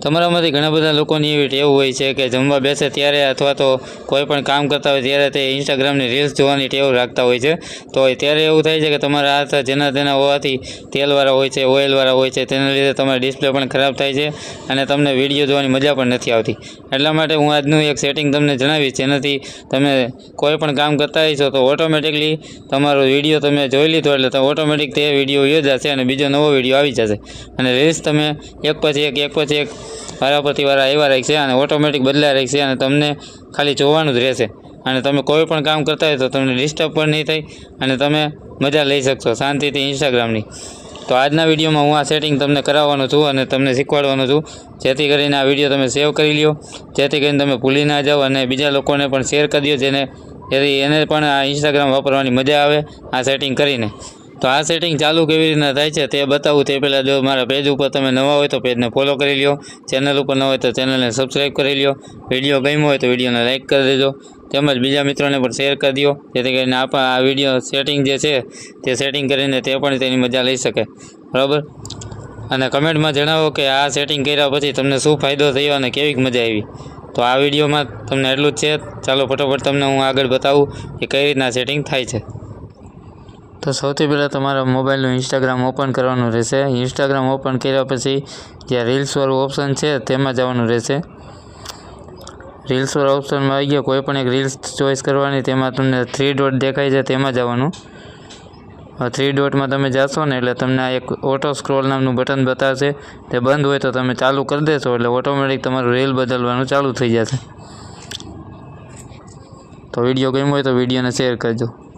તમારામાંથી ઘણા બધા લોકોની એવી ટેવ હોય છે કે જમવા બેસે ત્યારે અથવા તો કોઈ પણ કામ કરતા હોય ત્યારે તે ઇન્સ્ટાગ્રામની રીલ્સ જોવાની ટેવ રાખતા હોય છે. તો ત્યારે એવું થાય છે કે તમારા હાથ જેના તેના હોવાથી તેલવાળા હોય છે, ઓઇલવાળા હોય છે, તેના લીધે તમારી ડિસ્પ્લે પણ ખરાબ થાય છે અને તમને વિડીયો જોવાની મજા પણ નથી આવતી. એટલા માટે હું આજનું એક સેટિંગ તમને જણાવીશ, જેનાથી તમે કોઈ પણ કામ કરતા હશો તો ઓટોમેટિકલી તમારો વિડીયો તમે જોઈ લીધો એટલે ઓટોમેટિક તે વિડીયો વયો જશે અને બીજો નવો વિડીયો આવી જશે અને રીલ્સ તમે એક પછી એક વારાફરતી વારા આવ્યા રહેશે અને ઓટોમેટિક બદલાયા રહેશે અને તમને ખાલી જોવાનું જ રહેશે અને તમે કોઈ પણ કામ કરતા હોય તો તમને ડિસ્ટર્બ પણ નહીં થાય અને તમે મજા લઈ શકશો શાંતિથી ઇન્સ્ટાગ્રામની. તો આજના વિડીયોમાં હું આ સેટિંગ તમને કરાવવાનો છું અને તમને શીખવાડવાનો છું, જેથી કરીને આ વિડીયો તમે સેવ કરી લ્યો, જેથી કરીને તમે ભૂલી ના જાઓ અને બીજા લોકોને પણ શેર કરી દો જેથી એને પણ આ ઇન્સ્ટાગ્રામ વાપરવાની મજા આવે આ સેટિંગ કરીને. તો આ સેટિંગ ચાલુ કેવી રીતના થાય છે તે બતાવું તે પહેલાં જો મારા પેજ ઉપર તમે નવા હોય તો પેજને ફોલો કરી લ્યો, ચેનલ ઉપર ન હોય તો ચેનલને સબસ્ક્રાઈબ કરી લ્યો, વિડીયો ગમ્યો હોય તો વિડીયોને લાઇક કરી દેજો, તેમજ બીજા મિત્રોને પણ શેર કરી દો, જેથી કરીને આ વિડીયો સેટિંગ જે છે તે સેટિંગ કરીને તે પણ તેની મજા લઈ શકે. બરાબર, અને કમેન્ટમાં જણાવો કે આ સેટિંગ કર્યા પછી તમને શું ફાયદો થયો અને કેવી મજા આવી. તો આ વિડીયોમાં તમને એટલું જ છે. ચાલો ફટોફટ તમને હું આગળ બતાવું કે કઈ રીતના સેટિંગ થાય છે. તો સૌથી પહેલાં તમારા મોબાઈલનું ઇન્સ્ટાગ્રામ ઓપન કરવાનું રહેશે. ઇન્સ્ટાગ્રામ ઓપન કર્યા પછી જ્યાં રીલ્સવાળું ઓપ્શન છે તેમાં જવાનું રહેશે. રીલ્સવાળા ઓપ્શનમાં આવી ગયા, કોઈ પણ એક રીલ્સ ચોઈસ કરવાની, તેમાં તમને 3 ડોટ દેખાય છે તેમાં જવાનું. 3 ડોટમાં તમે જશો ને એટલે તમને આ એક ઓટો સ્ક્રોલ નામનું બટન બતાવશે, તે બંધ હોય તો તમે ચાલુ કરી દેશો એટલે ઓટોમેટિક તમારું રીલ બદલવાનું ચાલુ થઈ જશે. તો વિડીયો ગમ્યો હોય તો વિડીયોને શેર કરજો.